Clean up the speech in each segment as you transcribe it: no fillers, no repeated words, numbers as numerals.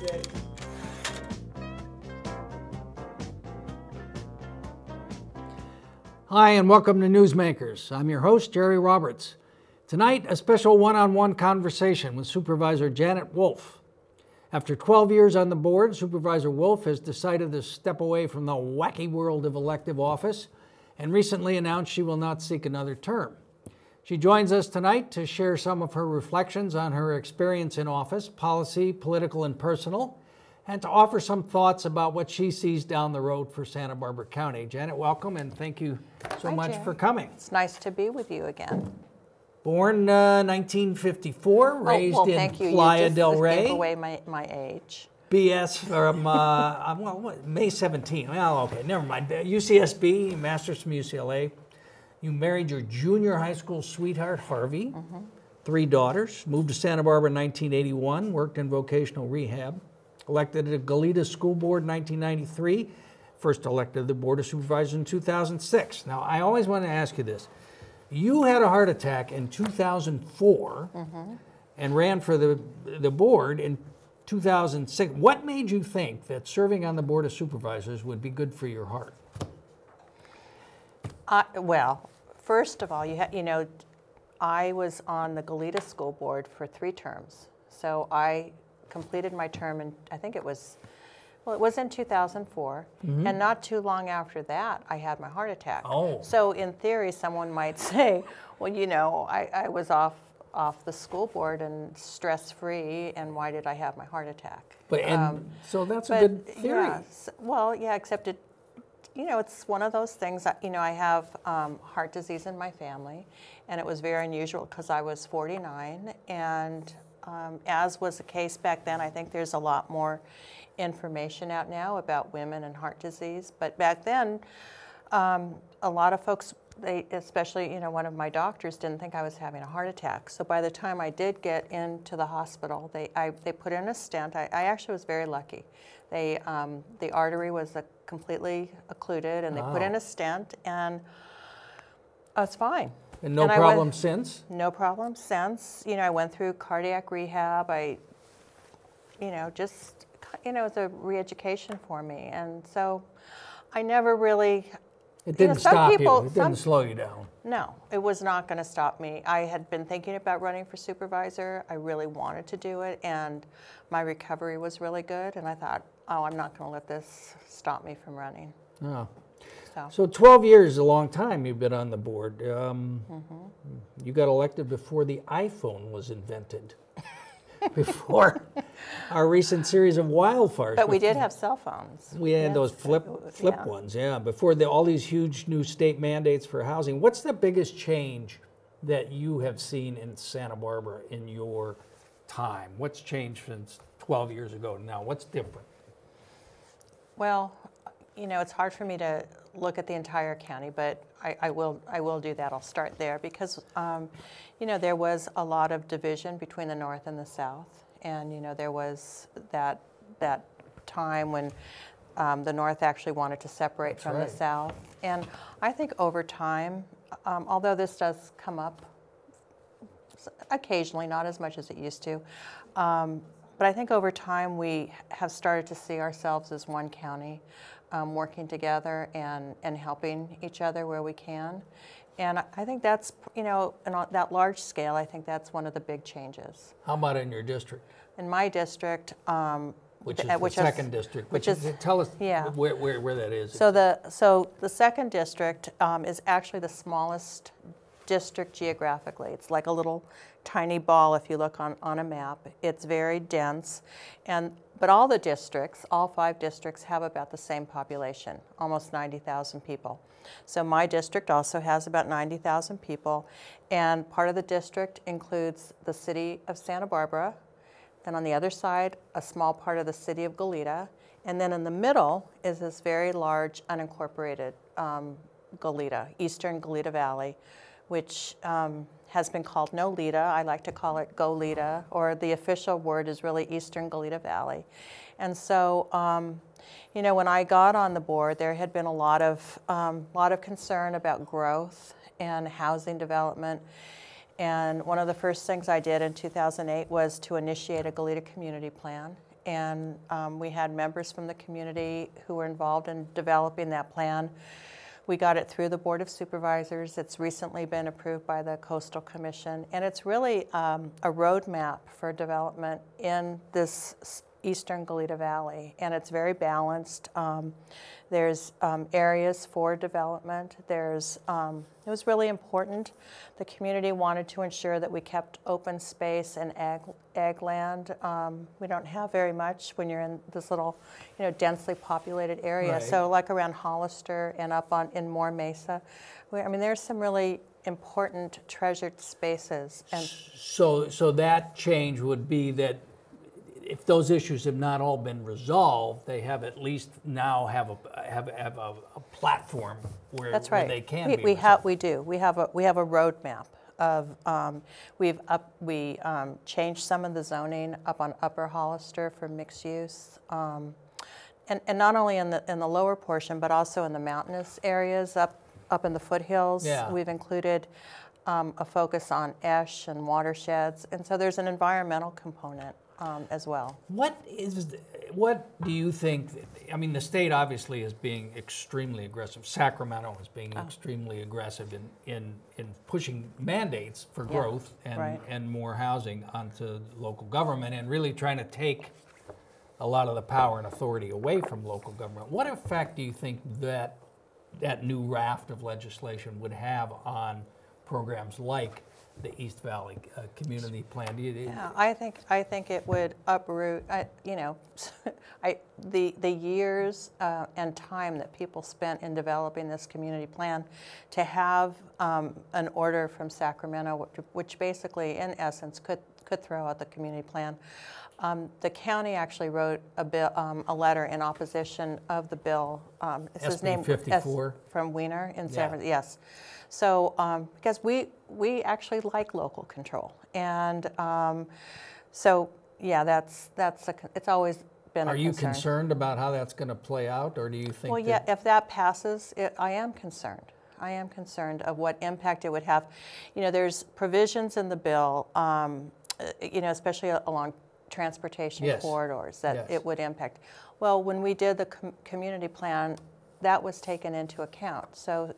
Jay. Hi, and welcome to Newsmakers. I'm your host, Jerry Roberts. Tonight, a special one-on-one conversation with Supervisor Janet Wolf. After 12 years on the board, Supervisor Wolf has decided to step away from the wacky world of elective office and recently announced she will not seek another term. She joins us tonight to share some of her reflections on her experience in office, policy, political, and personal, and to offer some thoughts about what she sees down the road for Santa Barbara County. Janet, welcome, and thank you so much for coming. It's nice to be with you again. Born 1954, raised in Playa del Rey. You gave away my age. BS from May 17. Well, okay, never mind. UCSB, master's from UCLA. You married your junior high school sweetheart, Harvey. 3 daughters. Moved to Santa Barbara in 1981. Worked in vocational rehab. Elected to Goleta School Board in 1993. First elected to the Board of Supervisors in 2006. Now, I always want to ask you this. You had a heart attack in 2004 and ran for the board in 2006. What made you think that serving on the Board of Supervisors would be good for your heart? Well, first of all, I was on the Goleta School Board for 3 terms. So I completed my term in, I think it was in 2004, and not too long after that, I had my heart attack. Oh. So in theory, someone might say, well, I was off the school board and stress-free, and why did I have my heart attack? So that's a good theory. Yeah, except it's one of those things that, I have heart disease in my family, and it was very unusual because I was 49, and as was the case back then, I think there's a lot more information out now about women and heart disease. But back then, a lot of folks, especially one of my doctors, didn't think I was having a heart attack. So by the time I did get into the hospital, they put in a stent. I actually was very lucky. The artery was completely occluded, and they put in a stent, and I was fine. And no problem since? No problem since. I went through cardiac rehab. It was a re-education for me. And so I never really... It didn't stop you. It didn't slow you down. No, it was not going to stop me. I had been thinking about running for supervisor. I really wanted to do it, and my recovery was really good. And I thought, I'm not going to let this stop me from running. Oh. So 12 years is a long time you've been on the board. You got elected before the iPhone was invented, before our recent series of wildfires. But we did have cell phones. We had those flip ones, before all these huge new state mandates for housing. What's the biggest change that you have seen in Santa Barbara in your time? What's changed since 12 years ago to now? What's different? Well, it's hard for me to look at the entire county, but I will do that. I'll start there because, there was a lot of division between the North and the South, and there was that time when the North actually wanted to separate from the South. And I think over time, although this does come up occasionally, not as much as it used to, but I think over time we have started to see ourselves as one county. Working together and helping each other where we can. And I think that's, on that large scale, I think that's one of the big changes. How about in your district? In my district, which is the second district. Tell us where that is. So the second district is actually the smallest district geographically. It's like a little tiny ball if you look on a map. It's very dense, but all the districts, all 5 districts, have about the same population, almost 90,000 people. So my district also has about 90,000 people, and part of the district includes the city of Santa Barbara, then on the other side, a small part of the city of Goleta, and then in the middle is this very large unincorporated Goleta, Eastern Goleta Valley, which has been called Noleta. I like to call it Goleta, or the official word is really Eastern Goleta Valley. And so, when I got on the board, there had been a lot of concern about growth and housing development. And one of the first things I did in 2008 was to initiate a Goleta community plan. and we had members from the community who were involved in developing that plan. We got it through the Board of Supervisors. It's recently been approved by the Coastal Commission, and it's really a roadmap for development in this eastern Goleta Valley, and it's very balanced. There's areas for development. It was really important. The community wanted to ensure that we kept open space and ag land. We don't have very much when you're in this little, densely populated area. Right. So like around Hollister and up in Moore Mesa, there's some really important treasured spaces. And so that change would be that if those issues have not all been resolved, they have at least now have a platform where, that's right. where they can be resolved. We do. We have a roadmap of we changed some of the zoning up on Upper Hollister for mixed use, and not only in the lower portion, but also in the mountainous areas up in the foothills. Yeah. We've included a focus on esh and watersheds, and so there's an environmental component as well. What do you think? The state obviously is being extremely aggressive. Sacramento is being extremely aggressive in pushing mandates for growth and more housing onto local government, and really trying to take a lot of the power and authority away from local government. What effect do you think that new raft of legislation would have on programs like the East Valley Community Plan? Yeah, I think it would uproot, the years and time that people spent in developing this community plan, to have an order from Sacramento, which basically, in essence, could throw out the community plan. The county actually wrote a letter in opposition of the bill. It's his name 54 from Wiener in San Francisco. Yes. So because we actually like local control, and so yeah, it's always been a concern. Are you concerned about how that's going to play out, or do you think? Well, yeah, if that passes, I am concerned. I am concerned of what impact it would have. There's provisions in the bill, especially along transportation corridors that it would impact. Well, when we did the community plan, that was taken into account. So,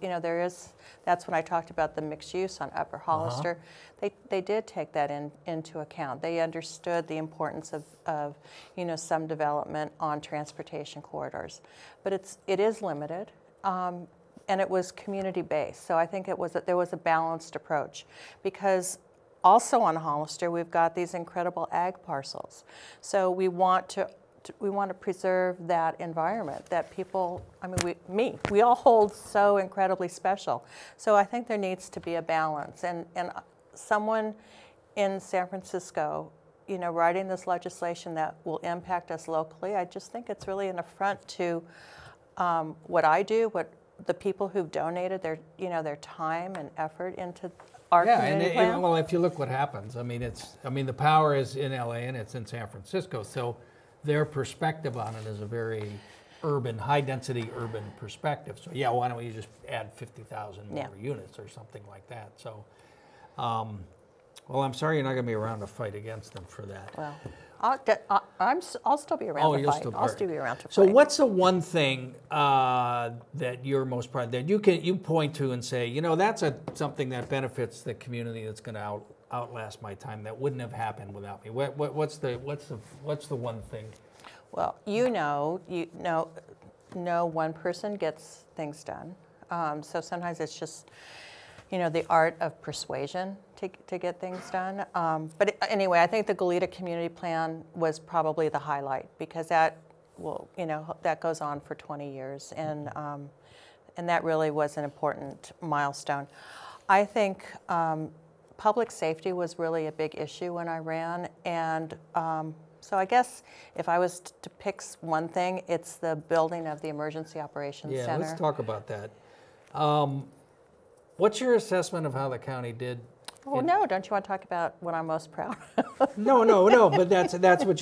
that's when I talked about the mixed use on Upper Hollister. They did take that into account. They understood the importance of some development on transportation corridors. But it is limited, and it was community-based. So I think there was a balanced approach, because also on Hollister, we've got these incredible ag parcels. So we want to preserve that environment that people, we all hold so incredibly special. So I think there needs to be a balance. And someone in San Francisco, writing this legislation that will impact us locally, I just think it's really an affront to what I do, what the people who've donated their time and effort into our community plan. Well, if you look what happens, the power is in LA and it's in San Francisco, so their perspective on it is a very urban, high-density urban perspective. So yeah, why don't you just add 50,000 more units or something like that? So, well, I'm sorry you're not going to be around to fight against them for that. Well, I'll still be around to fight. I'll still be around to fight. So what's the one thing that you're most proud that you point to and say, that's something that benefits the community that's going to outlast my time, that wouldn't have happened without me? What's the one thing? Well, no one person gets things done. So sometimes it's just the art of persuasion to get things done. But anyway, I think the Goleta Community Plan was probably the highlight, because that goes on for 20 years, and that really was an important milestone. I think public safety was really a big issue when I ran, and so I guess if I was to pick one thing, it's the building of the Emergency Operations Center. Yeah, let's talk about that. What's your assessment of how the county did? Oh, no, don't you want to talk about what I'm most proud of? No, but that's what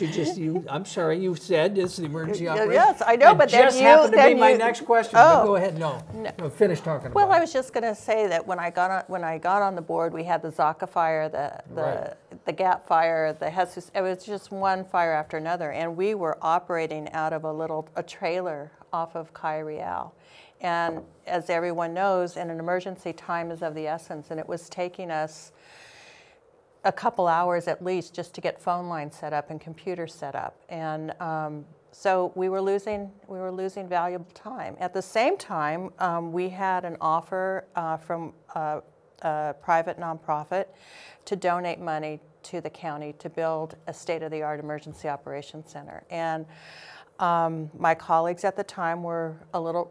I'm sorry, you said it's the emergency operation. Yes, I know, but just happened to be my next question. But go ahead, no, finish talking about it. Well, I was just going to say that when I got on the board, we had the Zaka fire, the Gap Fire, the Jesus, it was just one fire after another. And we were operating out of a trailer off of Calle Real. And as everyone knows, in an emergency, time is of the essence. And it was taking us a couple hours at least just to get phone lines set up and computers set up. And so we were losing valuable time. At the same time, we had an offer from a private nonprofit to donate money to the county to build a state-of-the-art emergency operations center. And my colleagues at the time were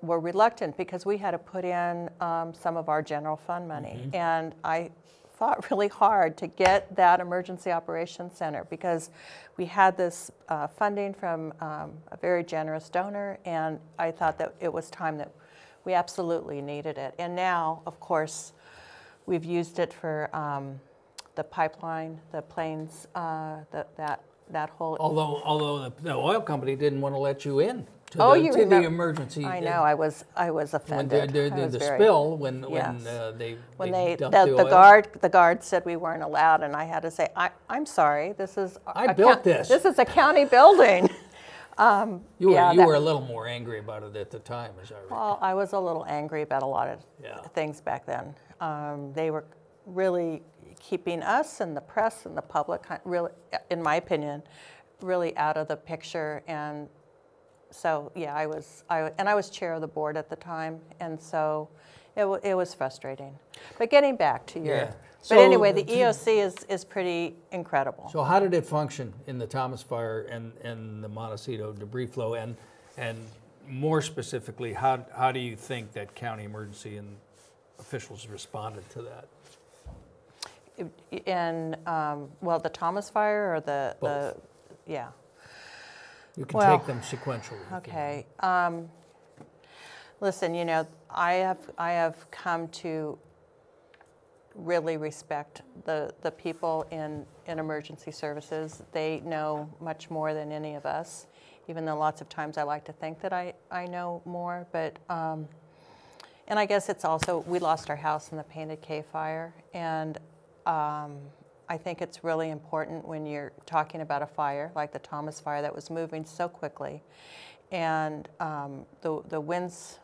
reluctant because we had to put in some of our general fund money. And I fought really hard to get that emergency operations center because we had this funding from a very generous donor, and I thought that it was time that we absolutely needed it. And now, of course, we've used it for the pipeline, the planes, that whole. Although the oil company didn't want to let you in to the emergency. I know. I was offended. The spill when yes. they the oil. the guard said we weren't allowed, and I had to say, I'm sorry. This is this. This is a county building. You were a little more angry about it at the time, as I recall. Well, I was a little angry about a lot of things back then. They were really keeping us and the press and the public, really, in my opinion, really out of the picture. And so, yeah, I was chair of the board at the time, and so it was frustrating. But getting back to your, but anyway, the EOC is pretty incredible. So how did it function in the Thomas Fire and the Montecito debris flow, and more specifically, how do you think that county emergency and officials responded to that? In well, the Thomas Fire or Both. yeah. You can take them sequentially. Okay. Listen, you know, I have come to really respect the people in emergency services. They know much more than any of us, even though lots of times I like to think that I know more. But and I guess it's also, we lost our house in the Painted Cave Fire, and I think it's really important when you're talking about a fire like the Thomas Fire that was moving so quickly, and the winds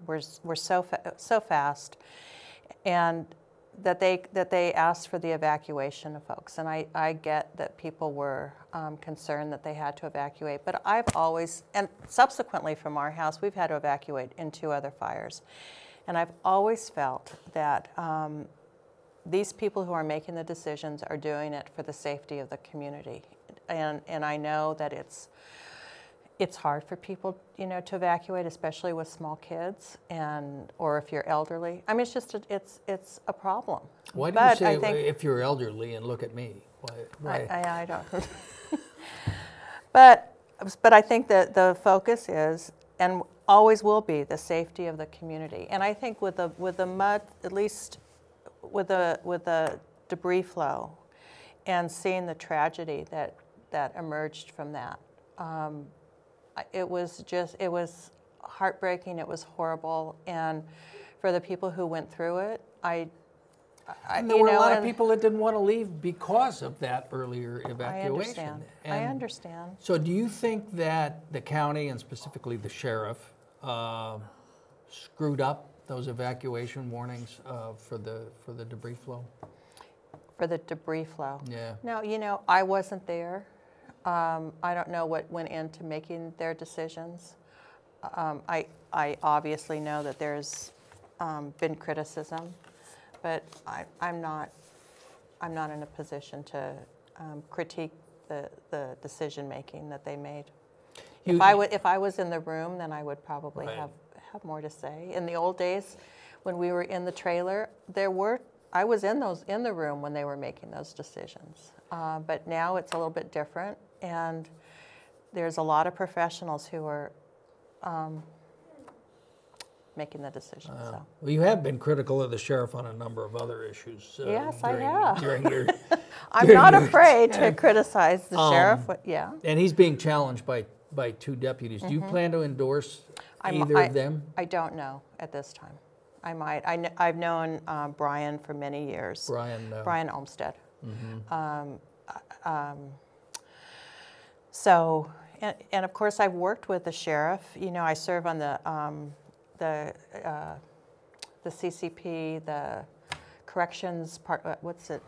were so fast, and that they asked for the evacuation of folks. And I get that people were concerned that they had to evacuate, but I've always, and subsequently from our house, we've had to evacuate in 2 other fires, and I've always felt that these people who are making the decisions are doing it for the safety of the community. And I know that it's hard for people, you know, to evacuate, especially with small kids or if you're elderly. I mean, it's just it's a problem. Why do you say if you're elderly and look at me? Why? I don't. But I think that the focus is, and always will be, the safety of the community. And I think with the mud, at least with the debris flow, and seeing the tragedy that emerged from that, it was heartbreaking. It was horrible, and for the people who went through it, and there were a lot of people that didn't want to leave because of that earlier evacuation. I understand. So do you think that the county, and specifically the sheriff, screwed up those evacuation warnings for the debris flow? For the debris flow? Yeah. No, you know, I wasn't there. I don't know what went into making their decisions. I obviously know that there's been criticism, but I'm not in a position to critique the decision making that they made. If I was in the room, then I would probably have more to say. In the old days, when we were in the trailer, I was in the room when they were making those decisions. But now it's a little bit different, and there's a lot of professionals who are making the decisions. So. Well, you have been critical of the sheriff on a number of other issues. Yes, I have. During your, I'm not afraid to criticize the sheriff. Yeah. And he's being challenged by 2 deputies. Do you plan to endorse either of them? I don't know at this time. I might. I've known Brian for many years. Brian Olmstead. So, and of course, I've worked with the sheriff. You know, I serve on the CCP, the corrections part. What's it?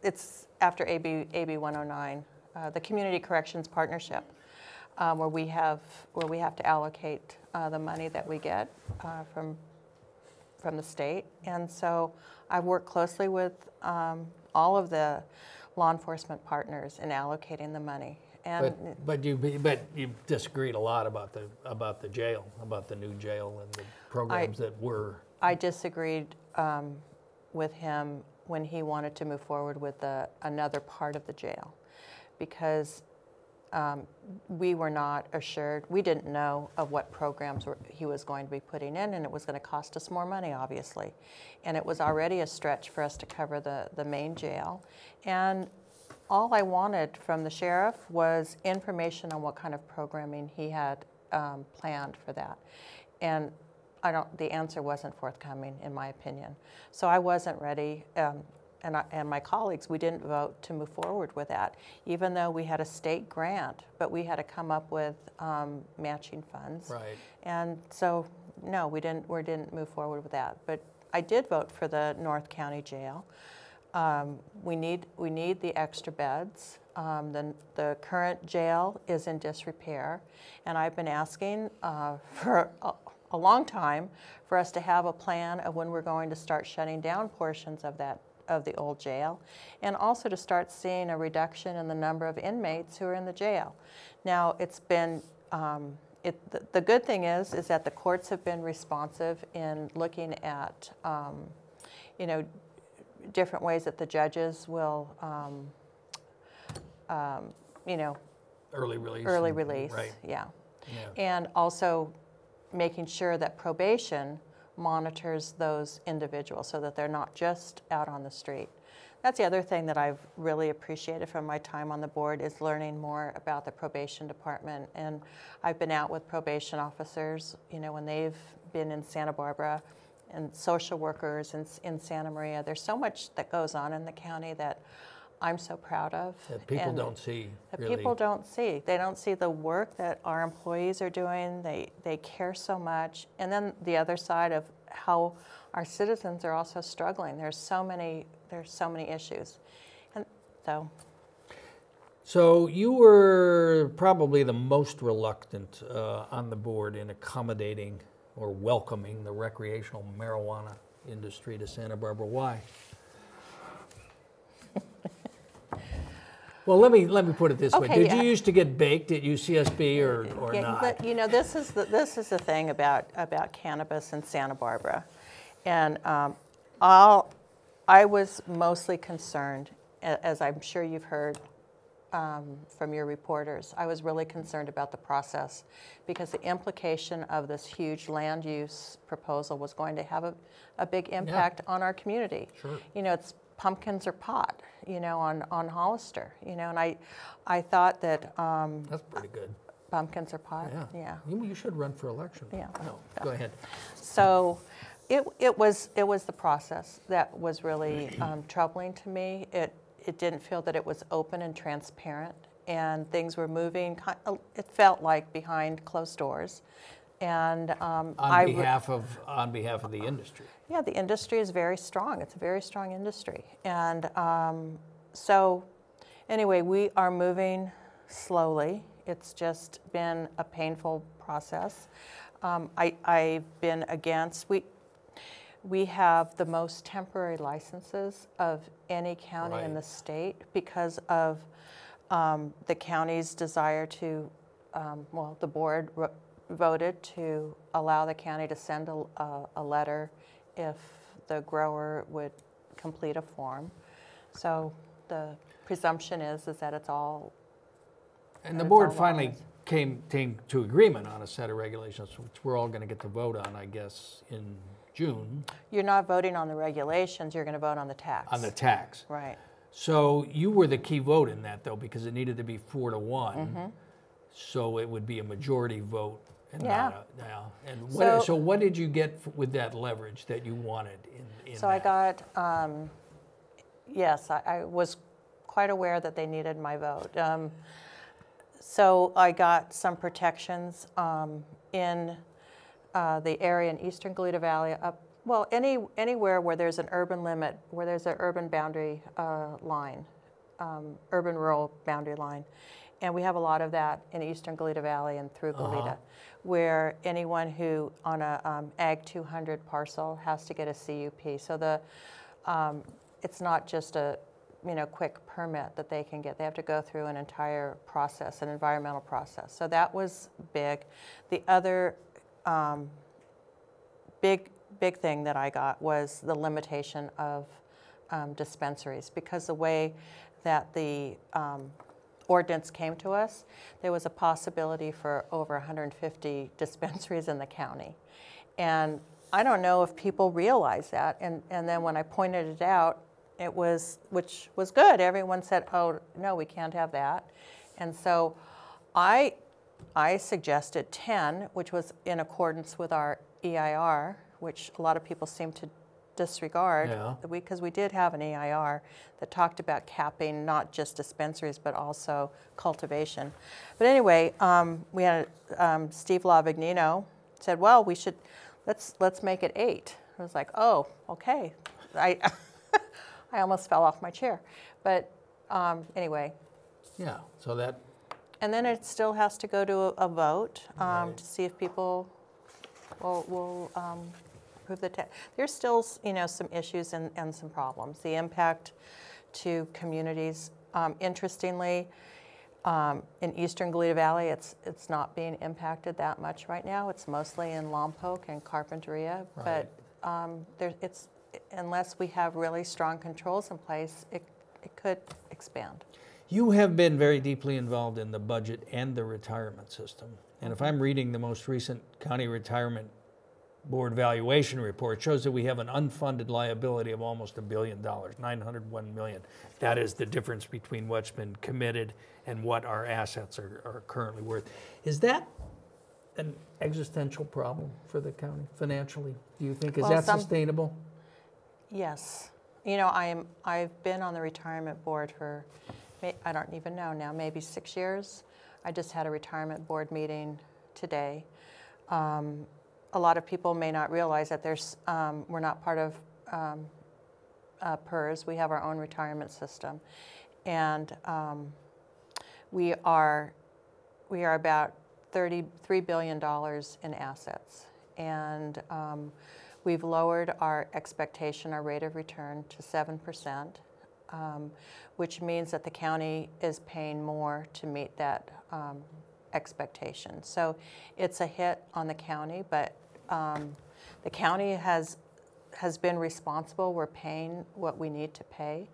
It's after AB 109, the Community Corrections Partnership, where we have to allocate the money that we get from the state. And so I've worked closely with all of the law enforcement partners in allocating the money. And but you disagreed a lot about the jail, about the new jail and the programs that were. I disagreed with him when he wanted to move forward with another part of the jail, because we were not assured. We didn't know of what programs he was going to be putting in, and it was going to cost us more money, obviously. And it was already a stretch for us to cover the main jail. And all I wanted from the sheriff was information on what kind of programming he had planned for that. And the answer wasn't forthcoming, in my opinion. So I wasn't ready, and my colleagues, we didn't vote to move forward with that, even though we had a state grant, but we had to come up with matching funds. Right. And so, no, we didn't move forward with that. But I did vote for the North County Jail. We need the extra beds. The current jail is in disrepair, and I've been asking for a long time for us to have a plan of when we're going to start shutting down portions of the old jail, and also to start seeing a reduction in the number of inmates who are in the jail. Now, it's been the good thing is that the courts have been responsive in looking at you know, different ways that the judges will you know, early release, right. yeah, and also making sure that probation monitors those individuals so that they're not just out on the street. That's the other thing that I've really appreciated from my time on the board, is learning more about the probation department. And I've been out with probation officers, you know, when they've been in Santa Barbara, and social workers in Santa Maria. There's so much that goes on in the county that I'm so proud of. That people don't see. That people don't see. They don't see the work that our employees are doing. They care so much. And then the other side of how our citizens are also struggling. There's so many issues. And so you were probably the most reluctant on the board in accommodating or welcoming the recreational marijuana industry to Santa Barbara. Why? Well, let me put it this way. Did you used to get baked at UCSB or not? But, you know, this is the thing about cannabis in Santa Barbara, and I was mostly concerned, as I'm sure you've heard from your reporters. I was really concerned about the process, because the implication of this huge land use proposal was going to have a big impact on our community. Sure. You know, it's pumpkins or pot, you know, on Hollister, you know, and I thought that that's pretty good. Pumpkins or pot. Yeah. You should run for election. Yeah. No, go ahead. So it was the process that was really troubling to me. It didn't feel that it was open and transparent, and things were moving. It felt like behind closed doors, and on behalf of the industry. Yeah, the industry is very strong. It's a very strong industry, and so anyway, we are moving slowly. It's just been a painful process. I've been against. We have the most temporary licenses of any county in the state because of the county's desire to, the board voted to allow the county to send a letter if the grower would complete a form. So the presumption is that it's all. And the board finally came to agreement on a set of regulations, which we're all going to get to vote on, I guess, in June. You're not voting on the regulations, you're going to vote on the tax. On the tax. Right. So you were the key vote in that, though, because it needed to be 4-1. Mm-hmm. So it would be a majority vote. And And so what did you get with that leverage that you wanted? So I got, Yes, I was quite aware that they needed my vote. So I got some protections in the area in eastern Goleta Valley, well, anywhere where there's an urban limit, where there's an urban boundary line, urban-rural boundary line. And we have a lot of that in eastern Goleta Valley and through Goleta, where anyone who on a Ag 200 parcel has to get a CUP. So it's not just a quick permit that they can get. They have to go through an entire process, an environmental process. So that was big. The other big thing that I got was the limitation of dispensaries, because the way that the ordinance came to us, there was a possibility for over 150 dispensaries in the county. And I don't know if people realize that. And then when I pointed it out, which was good. Everyone said, oh, no, we can't have that. And so I suggested 10, which was in accordance with our EIR, which a lot of people seem to disregard, because we did have an EIR that talked about capping not just dispensaries but also cultivation. But anyway, we had Steve Lavignino said, well, we should let's make it 8. I was like, oh, okay. I almost fell off my chair, but anyway. Yeah. So that. And then it still has to go to a vote to see if people will approve the text. There's still, some issues and some problems. The impact to communities. Interestingly, in eastern Goleta Valley, it's not being impacted that much right now. It's mostly in Lompoc and Carpinteria, but it's unless we have really strong controls in place, it could expand. You have been very deeply involved in the budget and the retirement system. And if I'm reading the most recent County Retirement Board valuation report, it shows that we have an unfunded liability of almost $1 billion, $901 million. That is the difference between what's been committed and what our assets are currently worth. Is that an existential problem for the county financially? Do you think, is that sustainable? Yes. I've been on the retirement board for, I don't even know now, maybe 6 years. I just had a retirement board meeting today. A lot of people may not realize that we're not part of PERS. We have our own retirement system. And we are about $33 billion in assets. And we've lowered our expectation, our rate of return, to 7%, which means that the county is paying more to meet that expectation. So it's a hit on the county, but the county has been responsible. We're paying what we need to pay.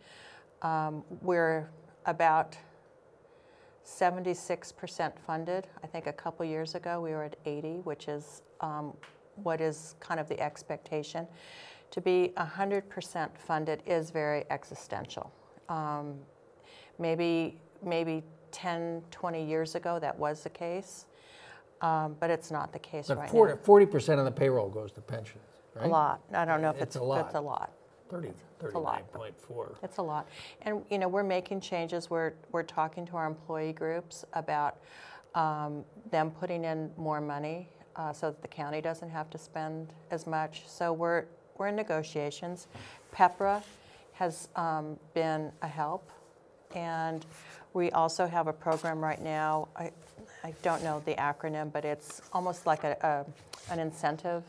We're about 76% funded. I think a couple years ago we were at 80, which is what is kind of the expectation. To be 100% funded is very existential. Maybe 10, 20 years ago that was the case, but it's not the case right now. 40% of the payroll goes to pensions, right? A lot. I don't know if it's a lot. It's a lot. 39.4. It's a lot. And we're making changes. We're talking to our employee groups about them putting in more money so that the county doesn't have to spend as much. So we're in negotiations. PEPRA has been a help, and we also have a program right now. I don't know the acronym, but it's almost like an incentive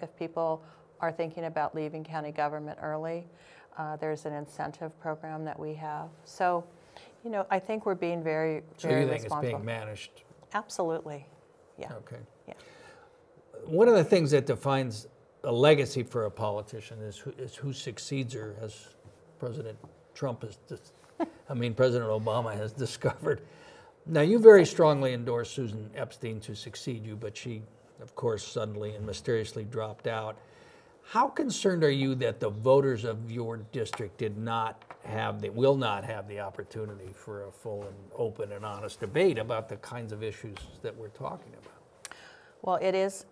if people are thinking about leaving county government early. There's an incentive program that we have. So, I think we're being very, very responsible. So you think it's being managed? Absolutely, yeah. Okay. Yeah. One of the things that defines a legacy for a politician is who succeeds her, as President Trump has, President Obama has discovered. Now, you very strongly endorsed Susan Epstein to succeed you, but she, of course, suddenly and mysteriously dropped out. How concerned are you that the voters of your district will not have the opportunity for a full and open and honest debate about the kinds of issues that we're talking about? Well, it is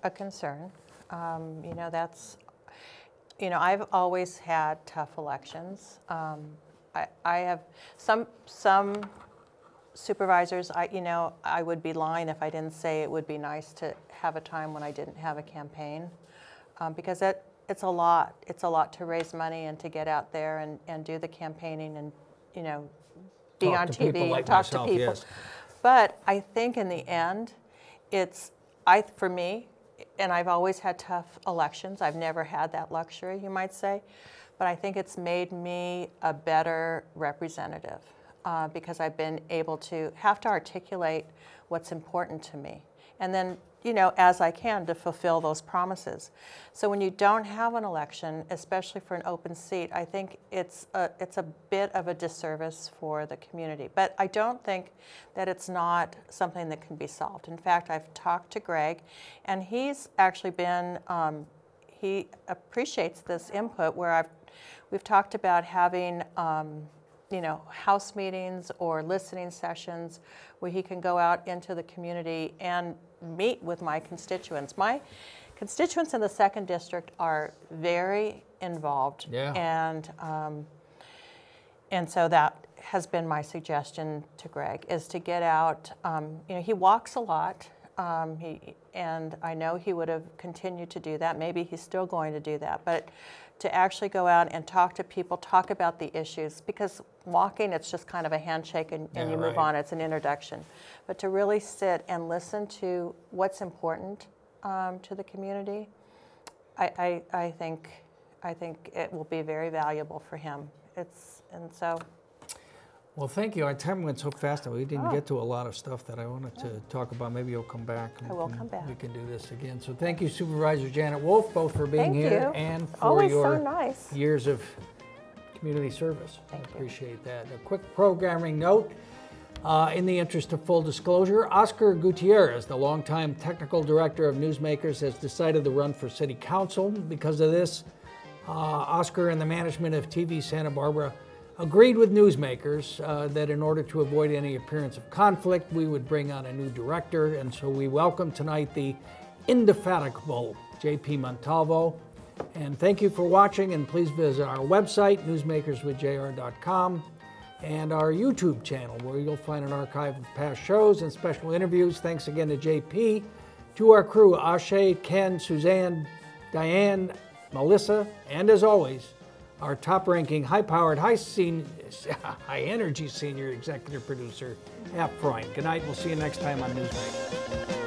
a concern. you know, I've always had tough elections. I have some supervisors, you know, I would be lying if I didn't say it would be nice to have a time when I didn't have a campaign, because it's a lot. It's a lot to raise money and to get out there and do the campaigning and, you know, be on TV and talk to people. Yes. But I think in the end, for me, and I've always had tough elections. I've never had that luxury, you might say. But I think it's made me a better representative because I've been able to have to articulate what's important to me. And then, you know, as I can, to fulfill those promises. So when you don't have an election, especially for an open seat, I think it's a bit of a disservice for the community. But I don't think that it's not something that can be solved. In fact, I've talked to Greg, and he's actually been, he appreciates this input where we've talked about having you know, house meetings or listening sessions where he can go out into the community and meet with my constituents. My constituents in the 2nd District are very involved. Yeah. And so that has been my suggestion to Greg, is to get out. You know, he walks a lot, and I know he would have continued to do that. Maybe he's still going to do that, but to actually go out and talk to people, talk about the issues, because walking, it's just kind of a handshake and you move on, it's an introduction. But to really sit and listen to what's important to the community, I think it will be very valuable for him. Well, thank you. Our time went so fast that we didn't get to a lot of stuff that I wanted to talk about. Maybe you'll come back. I will come back. We can do this again. So thank you, Supervisor Janet Wolf, both for being here and for Always your so nice. years of community service. Thank you. Appreciate that. A quick programming note. In the interest of full disclosure, Oscar Gutierrez, the longtime technical director of Newsmakers, has decided to run for city council. Because of this, Oscar and the management of TV Santa Barbara agreed with Newsmakers that in order to avoid any appearance of conflict, we would bring on a new director. And so we welcome tonight the indefatigable J.P. Montalvo. And thank you for watching, and please visit our website, newsmakerswithjr.com, and our YouTube channel, where you'll find an archive of past shows and special interviews. Thanks again to JP, to our crew, Ashe, Ken, Suzanne, Diane, Melissa, and as always, our top-ranking, high-powered, high-energy senior executive producer, F. Freund. Good night. We'll see you next time on Newsmakers.